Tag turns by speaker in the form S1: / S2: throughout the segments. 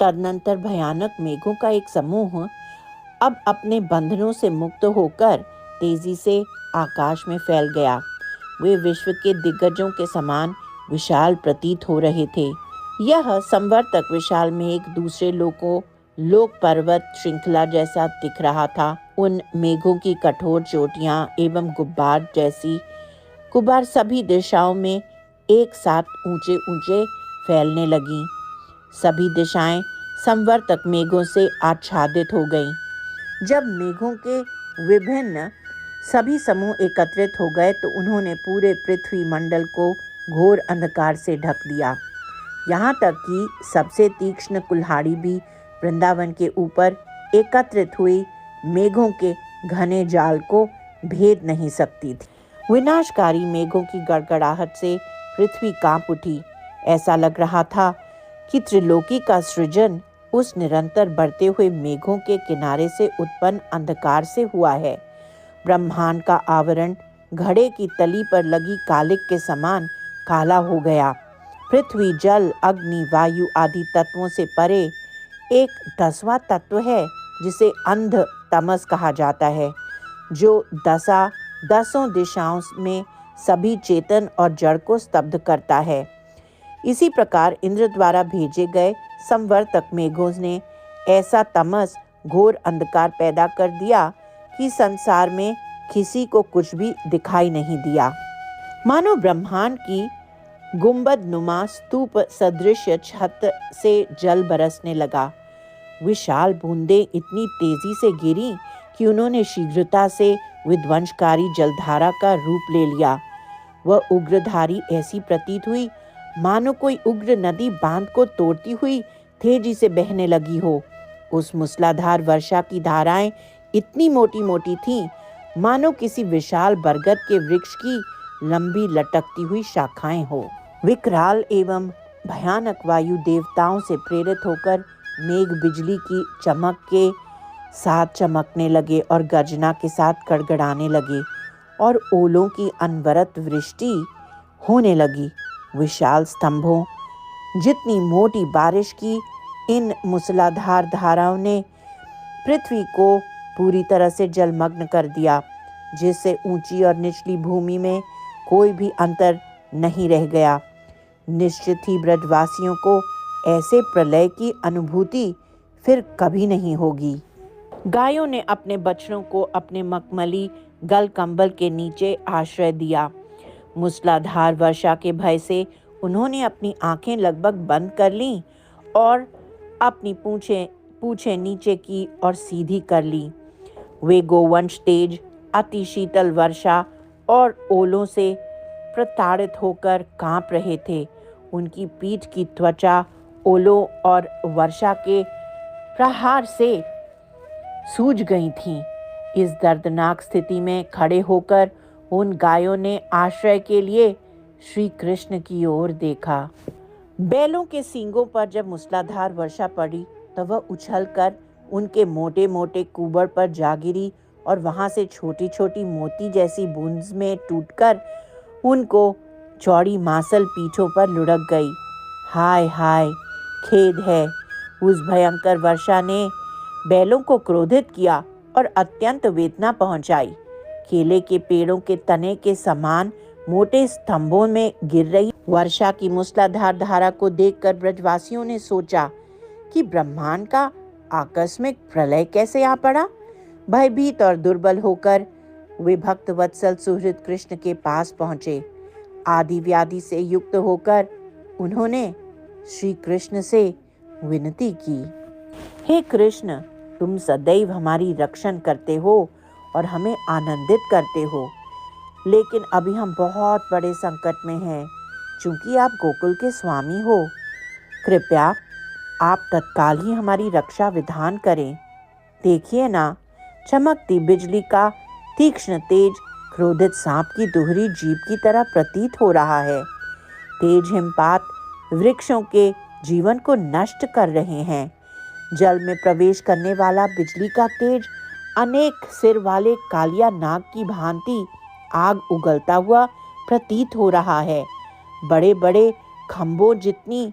S1: तदनंतर भयानक मेघों का एक समूह अब अपने बंधनों से मुक्त होकर तेजी से आकाश में फैल गया। वे विश्व के दिग्गजों के समान विशाल प्रतीत हो रहे थे। यह संवर्तक विशाल में एक दूसरे लोक पर्वत श्रृंखला जैसा दिख रहा था। उन मेघों की कठोर चोटियां एवं गुब्बार सभी दिशाओं में एक साथ ऊंचे ऊंचे फैलने लगी। सभी दिशाएं संवर्तक मेघों से आच्छादित हो गईं। जब मेघों के विभिन्न सभी समूह एकत्रित हो गए तो उन्होंने पूरे पृथ्वी मंडल को घोर अंधकार से ढक दिया। यहाँ तक कि सबसे तीक्ष्ण कुल्हाड़ी भी वृंदावन के ऊपर एकत्रित हुई मेघों के घने जाल को भेद नहीं सकती थी। विनाशकारी मेघों की गड़गड़ाहट से पृथ्वी कांप उठी। ऐसा लग रहा था कि त्रिलोकी का सृजन उस निरंतर बढ़ते हुए मेघों के किनारे से उत्पन्न अंधकार से हुआ है। ब्रह्मांड का आवरण घड़े की तली पर लगी कालिक के समान काला हो गया। पृथ्वी, जल, अग्नि, वायु आदि तत्वों से परे एक 10वां तत्व है जिसे अंध तमस कहा जाता है, जो दसों दिशाओं में सभी चेतन और जड़ को स्तब्ध करता है। इसी प्रकार इंद्र द्वारा भेजे गए संवर्तक मेघों ने ऐसा तमस घोर अंधकार पैदा कर दिया कि संसार में किसी को कुछ भी दिखाई नहीं दिया। मानो ब्रह्मांड की गुंबद नुमा स्तूप सदृश छत से जल बरसने लगा। विशाल बूंदें इतनी तेजी से गिरी कि उन्होंने शीघ्रता से विध्वंसकारी जलधारा का रूप ले लिया। वह उग्रधारी ऐसी प्रतीत हुई मानो कोई उग्र नदी बांध को तोड़ती हुई तेजी से बहने लगी हो। उस मूसलाधार वर्षा की धाराएं इतनी मोटी मोटी थीं मानो किसी विशाल बरगद के वृक्ष की लंबी लटकती हुई शाखाएं हो। विकराल एवं भयानक वायु देवताओं से प्रेरित होकर मेघ बिजली की चमक के साथ चमकने लगे और गर्जना के साथ गड़गड़ाने लगे और ओलों की अनवरत वृष्टि होने लगी। विशाल स्तंभों जितनी मोटी बारिश की इन मूसलाधार धाराओं ने पृथ्वी को पूरी तरह से जलमग्न कर दिया, जिससे ऊंची और निचली भूमि में कोई भी अंतर नहीं रह गया। निश्चित ही ब्रजवासियों को ऐसे प्रलय की अनुभूति फिर कभी नहीं होगी। गायों ने अपने बछड़ों को अपने मखमली गल कंबल के नीचे आश्रय दिया। मूसलाधार वर्षा के भय से उन्होंने अपनी आंखें लगभग बंद कर लीं और अपनी पूंछें नीचे की और सीधी कर ली। वे गोवंश तेज अति शीतल वर्षा और ओलों से प्रताड़ित होकर कांप रहे थे। उनकी पीठ की त्वचा ओलों और वर्षा के प्रहार से सूज गई थी। इस दर्दनाक स्थिति में खड़े होकर उन गायों ने आश्रय के लिए श्री कृष्ण की ओर देखा। बैलों के सींगों पर जब मूसलाधार वर्षा पड़ी तो वह उछलकर उनके मोटे मोटे कुबड़ पर जा गिरी और वहां से छोटी छोटी मोती जैसी बूंद में टूटकर उनको चौड़ी मांसल पीठों पर लुढ़क गई। हाय हाय, खेद है। उस भयंकर वर्षा ने बैलों को क्रोधित किया और अत्यंत वेदना पहुंचाई। केले के पेड़ों के तने के समान मोटे स्तंभों में गिर रही वर्षा की मूसलाधार धारा को देखकर ब्रजवासियों ने सोचा कि ब्रह्मांड का आकस्मिक प्रलय कैसे आ पड़ा। भयभीत और दुर्बल होकर वे भक्त वत्सल सुहृद कृष्ण के पास पहुंचे। आदि व्याधि से युक्त होकर उन्होंने श्री कृष्ण से विनती की, हे कृष्ण, तुम सदैव हमारी रक्षण करते हो और हमें आनंदित करते हो, लेकिन अभी हम बहुत बड़े संकट में हैं। चूंकि आप गोकुल के स्वामी हो, कृपया आप तत्काल ही हमारी रक्षा विधान करें। देखिए ना, चमकती बिजली का तीक्ष्ण तेज क्रोधित सांप की दोहरी जीभ की तरह प्रतीत हो रहा है। तेज हिमपात वृक्षों के जीवन को नष्ट कर रहे हैं। जल में प्रवेश करने वाला बिजली का तेज अनेक सिर वाले कालिया नाग की भांति आग उगलता हुआ प्रतीत हो रहा है। बड़े बड़े खंभों जितनी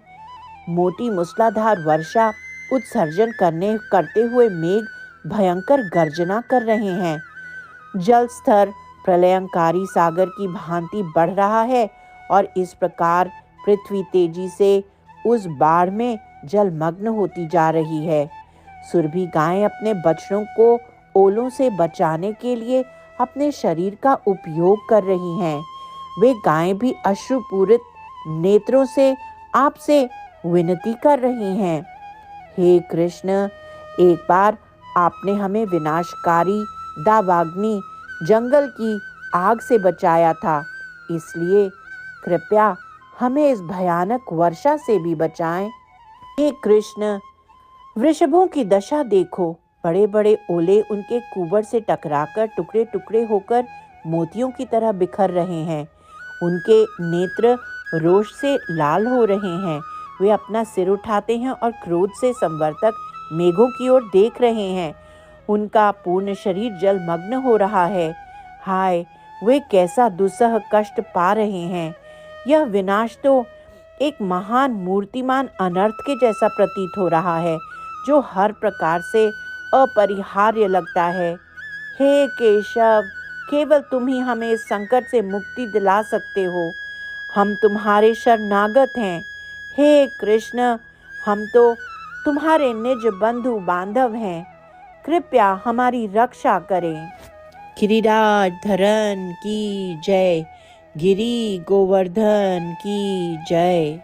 S1: मोटी मूसलाधार वर्षा उत्सर्जन करते हुए मेघ भयंकर गर्जना कर रहे हैं। जल स्तर प्रलयंकारी सागर की भांति बढ़ रहा है और इस प्रकार पृथ्वी तेजी से उस बाढ़ में जलमग्न होती जा रही है। सुरभि गायें अपने बछड़ों को ओलों से बचाने के लिए अपने शरीर का उपयोग कर रही हैं। वे गायें भी अश्रुपूरित नेत्रों से आपसे विनती कर रही हैं, हे कृष्ण, एक बार आपने हमें विनाशकारी दावाग्नि जंगल की आग से बचाया था, इसलिए कृपया हमें इस भयानक वर्षा से भी बचाएं। हे कृष्ण, वृषभों की दशा देखो, बड़े बड़े ओले उनके कुबड़ से टकराकर टुकड़े टुकड़े होकर मोतियों की तरह बिखर रहे हैं। उनके नेत्र रोष से लाल हो रहे हैं। वे अपना सिर उठाते हैं और क्रोध से संवर्तक मेघों की ओर देख रहे हैं। उनका पूर्ण शरीर जलमग्न हो रहा है। हाय, वे कैसा दुस्सह कष्ट पा रहे हैं। यह विनाश तो एक महान मूर्तिमान अनर्थ के जैसा प्रतीत हो रहा है, जो हर प्रकार से अपरिहार्य लगता है। हे केशव, केवल तुम ही हमें इस संकट से मुक्ति दिला सकते हो। हम तुम्हारे शरणागत हैं। हे कृष्ण, हम तो तुम्हारे निज बंधु बांधव हैं। कृपया हमारी रक्षा करें। गिरिराज धरन की जय। गिरी गोवर्धन की जय।